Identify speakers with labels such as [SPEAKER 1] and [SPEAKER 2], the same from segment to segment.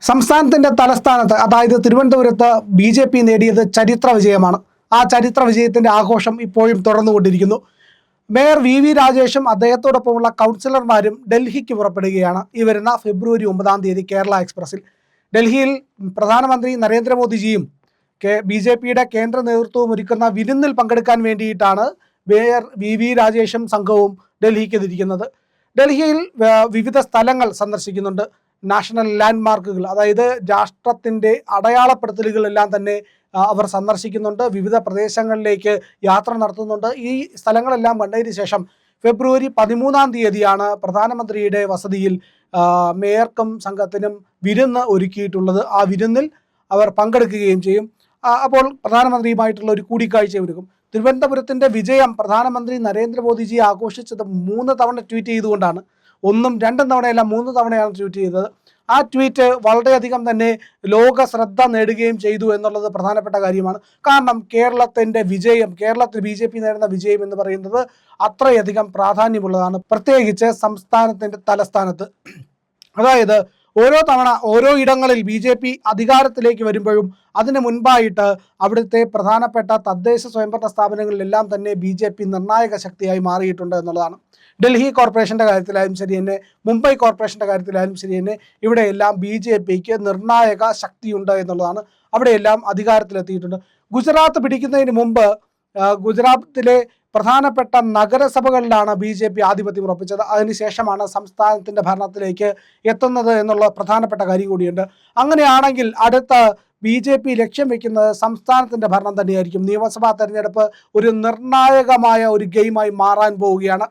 [SPEAKER 1] സംസ്ഥാനത്തിന്റെ തലസ്ഥാനത്ത് അതായത് തിരുവനന്തപുരത്ത് BJP നേടിയത് ചരിത്ര വിജയമാണ്. ആ ചരിത്ര വിജയത്തിന്റെ ആഘോഷം ഇപ്പോഴും തുടർന്നുകൊണ്ടിരിക്കുന്നു. മേയർ VV രാജേഷും അദ്ദേഹത്തോടൊപ്പമുള്ള കൗൺസിലർമാരും ഡൽഹിക്ക് പുറപ്പെടുകയാണ് ഈ വരുന്ന ഫെബ്രുവരി 9 കേരള എക്സ്പ്രസിൽ. ഡൽഹിയിൽ പ്രധാനമന്ത്രി നരേന്ദ്രമോദിജിയും BJPയുടെ കേന്ദ്ര നേതൃത്വവും ഒരുക്കുന്ന വിരുന്നിൽ പങ്കെടുക്കാൻ വേണ്ടിയിട്ടാണ് മേയർ VV രാജേഷും സംഘവും ഡൽഹിക്ക് തിരിക്കുന്നത്. ഡൽഹിയിൽ വിവിധ സ്ഥലങ്ങൾ സന്ദർശിക്കുന്നുണ്ട്. നാഷണൽ ലാൻഡ്മാർക്കുകൾ, അതായത് രാഷ്ട്രത്തിൻ്റെ അടയാളപ്പെടുത്തലുകളെല്ലാം തന്നെ അവർ സന്ദർശിക്കുന്നുണ്ട്. വിവിധ പ്രദേശങ്ങളിലേക്ക് യാത്ര നടത്തുന്നുണ്ട്. ഈ സ്ഥലങ്ങളെല്ലാം കണ്ടതിന് ശേഷം ഫെബ്രുവരി 13 പ്രധാനമന്ത്രിയുടെ വസതിയിൽ മേയർക്കും സംഘത്തിനും വിരുന്ന് ഒരുക്കിയിട്ടുള്ളത്. ആ വിരുന്നിൽ അവർ പങ്കെടുക്കുകയും ചെയ്യും. അപ്പോൾ പ്രധാനമന്ത്രിയുമായിട്ടുള്ള ഒരു കൂടിക്കാഴ്ച ഒരുക്കും. തിരുവനന്തപുരത്തിൻ്റെ വിജയം പ്രധാനമന്ത്രി നരേന്ദ്രമോദിജി ആഘോഷിച്ചത് 3 തവണ ട്വീറ്റ് ചെയ്തുകൊണ്ടാണ്. 1, 2 തവണയല്ല 3 തവണയാണ് ട്വീറ്റ് ചെയ്തത്. ആ ട്വീറ്റ് വളരെയധികം തന്നെ ലോക ശ്രദ്ധ നേടുകയും ചെയ്തു എന്നുള്ളത് പ്രധാനപ്പെട്ട കാര്യമാണ്. കാരണം കേരളത്തിൻ്റെ വിജയം, കേരളത്തിൽ BJP നേടുന്ന വിജയം എന്ന് പറയുന്നത് അത്രയധികം പ്രാധാന്യമുള്ളതാണ്. പ്രത്യേകിച്ച് സംസ്ഥാനത്തിൻ്റെ തലസ്ഥാനത്ത്. അതായത് ഓരോ തവണ ഓരോ ഇടങ്ങളിൽ BJP അധികാരത്തിലേക്ക് വരുമ്പോഴും അതിന് മുൻപായിട്ട് അവിടുത്തെ പ്രധാനപ്പെട്ട തദ്ദേശ സ്വയംഭരണ സ്ഥാപനങ്ങളിലെല്ലാം തന്നെ BJP നിർണായക ശക്തിയായി മാറിയിട്ടുണ്ട് എന്നുള്ളതാണ്. ഡൽഹി കോർപ്പറേഷൻ്റെ കാര്യത്തിലായാലും ശരി തന്നെ, മുംബൈ കോർപ്പറേഷൻ്റെ കാര്യത്തിലായാലും ശരി തന്നെ, ഇവിടെയെല്ലാം BJPക്ക് നിർണായക ശക്തിയുണ്ട് എന്നുള്ളതാണ്. അവിടെയെല്ലാം അധികാരത്തിലെത്തിയിട്ടുണ്ട്. ഗുജറാത്ത് പിടിക്കുന്നതിന് മുമ്പ് ഗുജറാത്തിലെ പ്രധാനപ്പെട്ട നഗരസഭകളിലാണ് BJP ആധിപത്യം ഉറപ്പിച്ചത്. അതിനുശേഷമാണ് സംസ്ഥാനത്തിൻ്റെ ഭരണത്തിലേക്ക് എത്തുന്നത് എന്നുള്ള പ്രധാനപ്പെട്ട കാര്യം കൂടിയുണ്ട്. അങ്ങനെയാണെങ്കിൽ അടുത്ത BJP ലക്ഷ്യം വെക്കുന്നത് സംസ്ഥാനത്തിൻ്റെ ഭരണം തന്നെയായിരിക്കും. നിയമസഭാ തെരഞ്ഞെടുപ്പ് ഒരു നിർണായകമായ ഒരു ഗെയിമായി മാറാൻ പോവുകയാണ്.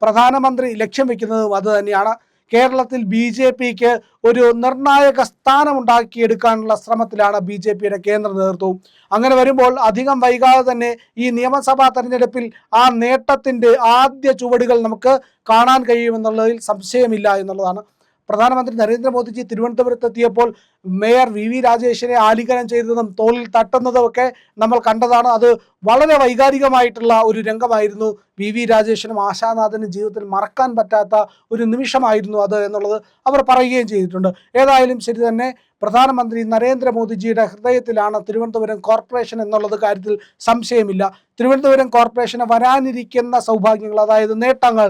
[SPEAKER 1] പ്രധാനമന്ത്രി ലക്ഷ്യം വെക്കുന്നതും അത് തന്നെയാണ്. കേരളത്തിൽ BJPക്ക് ഒരു നിർണായക സ്ഥാനം ഉണ്ടാക്കിയെടുക്കാനുള്ള ശ്രമത്തിലാണ് BJPയുടെ കേന്ദ്ര നേതൃത്വവും. അങ്ങനെ വരുമ്പോൾ അധികം വൈകാതെ തന്നെ ഈ നിയമസഭാ തെരഞ്ഞെടുപ്പിൽ ആ നേട്ടത്തിൻ്റെ ആദ്യ ചുവടുകൾ നമുക്ക് കാണാൻ കഴിയുമെന്നുള്ളതിൽ സംശയമില്ല എന്നുള്ളതാണ്. പ്രധാനമന്ത്രി നരേന്ദ്രമോദിജി തിരുവനന്തപുരത്തെത്തിയപ്പോൾ മേയർ VV രാജേഷിനെ ആലിംഗനം ചെയ്തതും തോളിൽ തട്ടുന്നതും ഒക്കെ നമ്മൾ കണ്ടതാണ്. അത് വളരെ വൈകാരികമായിട്ടുള്ള ഒരു രംഗമായിരുന്നു. VV രാജേഷിനും ആശാനാഥനും ജീവിതത്തിൽ മറക്കാൻ പറ്റാത്ത ഒരു നിമിഷമായിരുന്നു അത് എന്നുള്ളത് അവർ പറയുകയും ചെയ്തിട്ടുണ്ട്. ഏതായാലും ശരി തന്നെ, പ്രധാനമന്ത്രി നരേന്ദ്രമോദിജിയുടെ ഹൃദയത്തിലാണ് തിരുവനന്തപുരം കോർപ്പറേഷൻ എന്നുള്ളത് കാര്യത്തിൽ സംശയമില്ല. തിരുവനന്തപുരം കോർപ്പറേഷന് വരാനിരിക്കുന്ന സൗഭാഗ്യങ്ങൾ, അതായത് നേട്ടങ്ങൾ,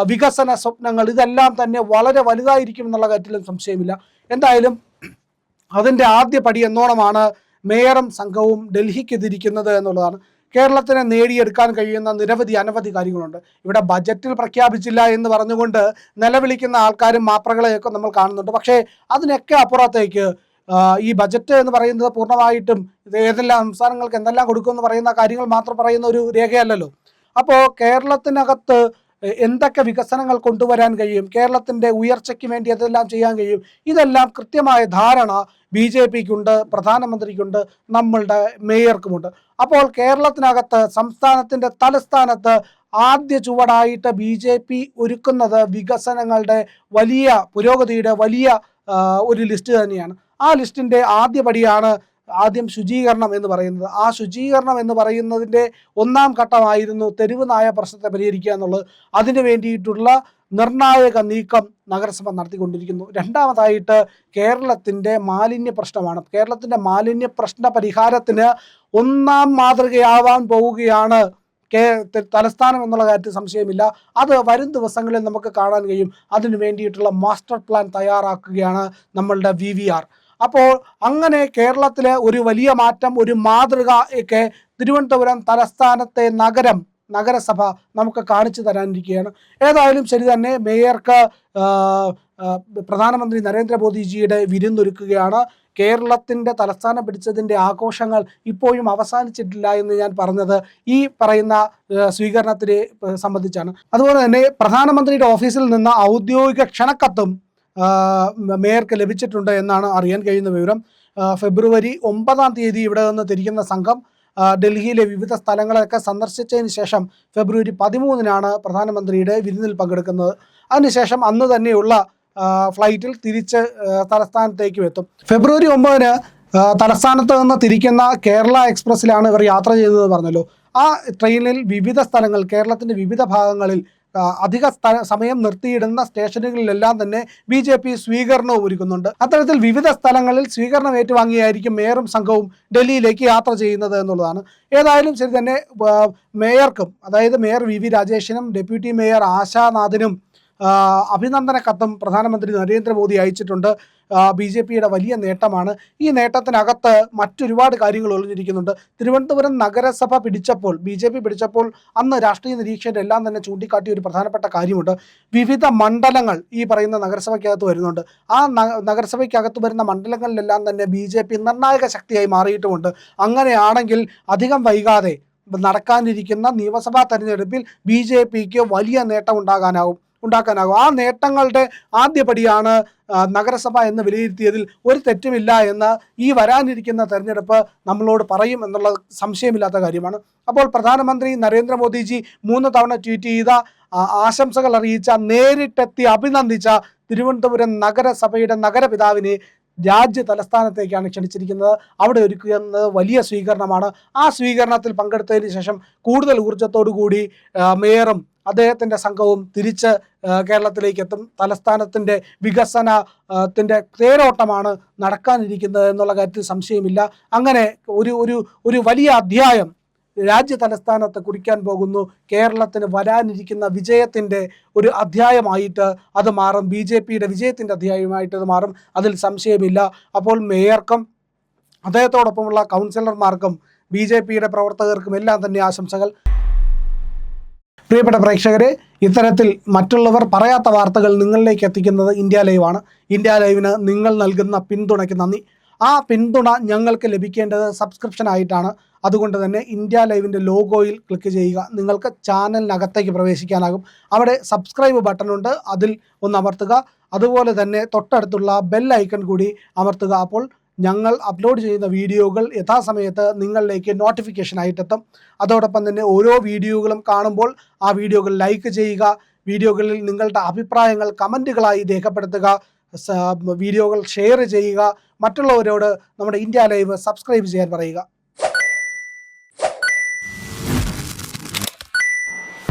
[SPEAKER 1] വികസന സ്വപ്നങ്ങൾ, ഇതെല്ലാം തന്നെ വളരെ വലുതായിരിക്കും എന്നുള്ള കാര്യത്തിലും സംശയമില്ല. എന്തായാലും അതിൻ്റെ ആദ്യ പടി എന്നോണമാണ് മേയറും സംഘവും ഡൽഹിക്ക് തിരിക്കുന്നത് എന്നുള്ളതാണ്. കേരളത്തിന് നേടിയെടുക്കാൻ കഴിയുന്ന അനവധി കാര്യങ്ങളുണ്ട്. ഇവിടെ ബജറ്റിൽ പ്രഖ്യാപിച്ചില്ല എന്ന് പറഞ്ഞുകൊണ്ട് നിലവിളിക്കുന്ന ആൾക്കാരും മാപ്രകളെയൊക്കെ നമ്മൾ കാണുന്നുണ്ട്. പക്ഷേ അതിനൊക്കെ അപ്പുറത്തേക്ക് ഈ ബജറ്റ് എന്ന് പറയുന്നത് പൂർണ്ണമായിട്ടും ഏതെല്ലാം സംസ്ഥാനങ്ങൾക്ക് എന്തെല്ലാം കൊടുക്കുമെന്ന് പറയുന്ന കാര്യങ്ങൾ മാത്രം പറയുന്ന ഒരു രേഖയല്ലല്ലോ. അപ്പോൾ കേരളത്തിനകത്ത് എന്തൊക്കെ വികസനങ്ങൾ കൊണ്ടുവരാൻ കഴിയും, കേരളത്തിൻ്റെ ഉയർച്ചയ്ക്ക് വേണ്ടി അതെല്ലാം ചെയ്യാൻ കഴിയും, ഇതെല്ലാം കൃത്യമായ ധാരണ BJPക്കുണ്ട്, പ്രധാനമന്ത്രിക്കുണ്ട്, നമ്മളുടെ മേയർക്കുമുണ്ട്. അപ്പോൾ കേരളത്തിനകത്ത്, സംസ്ഥാനത്തിൻ്റെ തലസ്ഥാനത്ത് ആദ്യ ചുവടായിട്ട് BJP ഒരുക്കുന്നത് വികസനങ്ങളുടെ വലിയ പുരോഗതിയുടെ വലിയ ഒരു ലിസ്റ്റ് തന്നെയാണ്. ആ ലിസ്റ്റിൻ്റെ ആദ്യപടിയാണ് ആദ്യം ശുചീകരണം എന്ന് പറയുന്നത്. ആ ശുചീകരണം എന്ന് പറയുന്നതിൻ്റെ 1ാം ഘട്ടമായിരുന്നു തെരുവ് നായ പ്രശ്നത്തെ പരിഹരിക്കുക എന്നുള്ളത്. അതിനു വേണ്ടിയിട്ടുള്ള നിർണായക നീക്കം നഗരസഭ നടത്തിക്കൊണ്ടിരിക്കുന്നു. 2ാമതായിട്ട് കേരളത്തിൻ്റെ മാലിന്യ പ്രശ്നമാണ്. കേരളത്തിൻ്റെ മാലിന്യ പ്രശ്ന പരിഹാരത്തിന് 1ാം മാതൃകയാവാൻ പോവുകയാണ് തലസ്ഥാനം എന്നുള്ള കാര്യത്തിൽ സംശയമില്ല. അത് വരും ദിവസങ്ങളിൽ നമുക്ക് കാണാൻ കഴിയും. അതിനു വേണ്ടിയിട്ടുള്ള മാസ്റ്റർ പ്ലാൻ തയ്യാറാക്കുകയാണ് നമ്മളുടെ VVR. അപ്പോൾ അങ്ങനെ കേരളത്തിലെ ഒരു വലിയ മാറ്റം, ഒരു മാതൃക ഒക്കെ തിരുവനന്തപുരം തലസ്ഥാനത്തെ നഗരസഭ നമുക്ക് കാണിച്ചു തരാനിരിക്കുകയാണ്. ഏതായാലും ശരി തന്നെ, മേയർക്ക് പ്രധാനമന്ത്രി നരേന്ദ്രമോദിജിയുടെ വിരുന്നൊരുക്കുകയാണ്. കേരളത്തിൻ്റെ തലസ്ഥാനം പിടിച്ചതിൻ്റെ ആഘോഷങ്ങൾ ഇപ്പോഴും അവസാനിച്ചിട്ടില്ല എന്ന് ഞാൻ പറഞ്ഞത് ഈ പറയുന്ന സ്വീകരണത്തിനെ സംബന്ധിച്ചാണ്. അതുപോലെ തന്നെ പ്രധാനമന്ത്രിയുടെ ഓഫീസിൽ നിന്ന് ഔദ്യോഗിക ക്ഷണക്കത്തും മേയർക്ക് ലഭിച്ചിട്ടുണ്ട് എന്നാണ് അറിയാൻ കഴിയുന്ന വിവരം. ഫെബ്രുവരി 9 ഇവിടെ നിന്ന് തിരിക്കുന്ന സംഘം ഡൽഹിയിലെ വിവിധ സ്ഥലങ്ങളൊക്കെ സന്ദർശിച്ചതിന് ശേഷം ഫെബ്രുവരി 13 പ്രധാനമന്ത്രിയുടെ വിരുന്നിൽ പങ്കെടുക്കുന്നത്. അതിനുശേഷം അന്ന് തന്നെയുള്ള ഫ്ലൈറ്റിൽ തിരിച്ച് തലസ്ഥാനത്തേക്കും എത്തും. ഫെബ്രുവരി 9 തലസ്ഥാനത്ത് നിന്ന് തിരിക്കുന്ന കേരള എക്സ്പ്രസ്സിലാണ് ഇവർ യാത്ര ചെയ്തതെന്ന് പറഞ്ഞല്ലോ. ആ ട്രെയിനിൽ വിവിധ സ്ഥലങ്ങൾ, കേരളത്തിൻ്റെ വിവിധ ഭാഗങ്ങളിൽ അധിക സമയം നിർത്തിയിടുന്ന സ്റ്റേഷനുകളിലെല്ലാം തന്നെ BJP സ്വീകരണവും ഒരുക്കുന്നുണ്ട്. അത്തരത്തിൽ വിവിധ സ്ഥലങ്ങളിൽ സ്വീകരണം ഏറ്റുവാങ്ങിയായിരിക്കും മേയറും സംഘവും ഡൽഹിയിലേക്ക് യാത്ര ചെയ്യുന്നത് എന്നുള്ളതാണ്. ഏതായാലും ശരി തന്നെ മേയർക്കും, അതായത് മേയർ VV രാജേഷിനും ഡെപ്യൂട്ടി മേയർ ആശാനാഥിനും അഭിനന്ദന കത്തും പ്രധാനമന്ത്രി നരേന്ദ്രമോദി അയച്ചിട്ടുണ്ട്. BJPയുടെ വലിയ നേട്ടമാണ്. ഈ നേട്ടത്തിനകത്ത് മറ്റൊരുപാട് കാര്യങ്ങൾ ഒളിഞ്ഞിരിക്കുന്നുണ്ട്. തിരുവനന്തപുരം നഗരസഭ പിടിച്ചപ്പോൾ, BJP പിടിച്ചപ്പോൾ അന്ന് രാഷ്ട്രീയ നിരീക്ഷകരെല്ലാം തന്നെ ചൂണ്ടിക്കാട്ടിയ ഒരു പ്രധാനപ്പെട്ട കാര്യമുണ്ട്. വിവിധ മണ്ഡലങ്ങൾ ഈ പറയുന്ന നഗരസഭയ്ക്കകത്ത് വരുന്നുണ്ട്. ആ നഗരസഭയ്ക്കകത്ത് വരുന്ന മണ്ഡലങ്ങളിലെല്ലാം തന്നെ BJP നിർണായക ശക്തിയായി മാറിയിട്ടുമുണ്ട്. അങ്ങനെയാണെങ്കിൽ അധികം വൈകാതെ നടക്കാനിരിക്കുന്ന നിയമസഭാ തെരഞ്ഞെടുപ്പിൽ BJPക്ക് വലിയ നേട്ടം ഉണ്ടാക്കാനാകും. ആ നേട്ടങ്ങളുടെ ആദ്യപടിയാണ് നഗരസഭ എന്ന് വിലയിരുത്തിയതിൽ ഒരു തെറ്റുമില്ല എന്ന് ഈ വരാനിരിക്കുന്ന തെരഞ്ഞെടുപ്പ് നമ്മളോട് പറയും എന്നുള്ള സംശയമില്ലാത്ത കാര്യമാണ്. അപ്പോൾ പ്രധാനമന്ത്രി നരേന്ദ്രമോദിജി 3 തവണ ട്വീറ്റ് ചെയ്ത, ആശംസകൾ അറിയിച്ച, നേരിട്ടെത്തി അഭിനന്ദിച്ച തിരുവനന്തപുരം നഗരസഭയുടെ നഗരപിതാവിനെ രാജ്യ തലസ്ഥാനത്തേക്കാണ് ക്ഷണിച്ചിരിക്കുന്നത്. അവിടെ ഒരുക്കുന്നത് വലിയ സ്വീകരണമാണ്. ആ സ്വീകരണത്തിൽ പങ്കെടുത്തതിന് ശേഷം കൂടുതൽ ഊർജ്ജത്തോടു കൂടി മേയറും അദ്ദേഹത്തിൻ്റെ സംഘവും തിരിച്ച് കേരളത്തിലേക്ക് എത്തും. തലസ്ഥാനത്തിൻ്റെ വികസനത്തിൻ്റെ തേരോട്ടമാണ് നടക്കാനിരിക്കുന്നത് എന്നുള്ള കാര്യത്തിൽ സംശയമില്ല. അങ്ങനെ ഒരു വലിയ അധ്യായം രാജ്യ തലസ്ഥാനത്ത് കുറിക്കാൻ പോകുന്നു. കേരളത്തിന് വരാനിരിക്കുന്ന വിജയത്തിൻ്റെ ഒരു അധ്യായമായിട്ട് അത് മാറും. BJPയുടെ വിജയത്തിൻ്റെ അധ്യായമായിട്ട് അത് മാറും, അതിൽ സംശയമില്ല. അപ്പോൾ മേയർക്കും അദ്ദേഹത്തോടൊപ്പമുള്ള കൗൺസിലർമാർക്കും BJPയുടെ പ്രവർത്തകർക്കും എല്ലാം തന്നെ ആശംസകൾ. പ്രിയപ്പെട്ട പ്രേക്ഷകരെ, ഇത്തരത്തിൽ മറ്റുള്ളവർ പറയാത്ത വാർത്തകൾ നിങ്ങളിലേക്ക് എത്തിക്കുന്നത് ഇന്ത്യ ലൈവാണ്. ഇന്ത്യ ലൈവിന് നിങ്ങൾ നൽകുന്ന പിന്തുണയ്ക്ക് നന്ദി. ആ പിന്തുണ ഞങ്ങൾക്ക് ലഭിക്കേണ്ടത് സബ്സ്ക്രിപ്ഷനായിട്ടാണ്. അതുകൊണ്ട് തന്നെ ഇന്ത്യ ലൈവിൻ്റെ ലോഗോയിൽ ക്ലിക്ക് ചെയ്യുക. നിങ്ങൾക്ക് ചാനലിനകത്തേക്ക് പ്രവേശിക്കാനാകും. അവിടെ സബ്സ്ക്രൈബ് ബട്ടണുണ്ട്, അതിൽ ഒന്ന് അമർത്തുക. അതുപോലെ തന്നെ തൊട്ടടുത്തുള്ള ബെൽ ഐക്കൺ കൂടി അമർത്തുക. അപ്പോൾ ഞങ്ങൾ അപ്ലോഡ് ചെയ്യുന്ന വീഡിയോകൾ യഥാസമയത്ത് നിങ്ങളിലേക്ക് നോട്ടിഫിക്കേഷനായിട്ടെത്തും. അതോടൊപ്പം തന്നെ ഓരോ വീഡിയോകളും കാണുമ്പോൾ ആ വീഡിയോകൾ ലൈക്ക് ചെയ്യുക. വീഡിയോകളിൽ നിങ്ങളുടെ അഭിപ്രായങ്ങൾ കമൻറ്റുകളായി രേഖപ്പെടുത്തുക. വീഡിയോകൾ ഷെയർ ചെയ്യുക. മറ്റുള്ളവരോട് നമ്മുടെ ഇന്ത്യ ലൈവ് സബ്സ്ക്രൈബ് ചെയ്യാൻ പറയുക.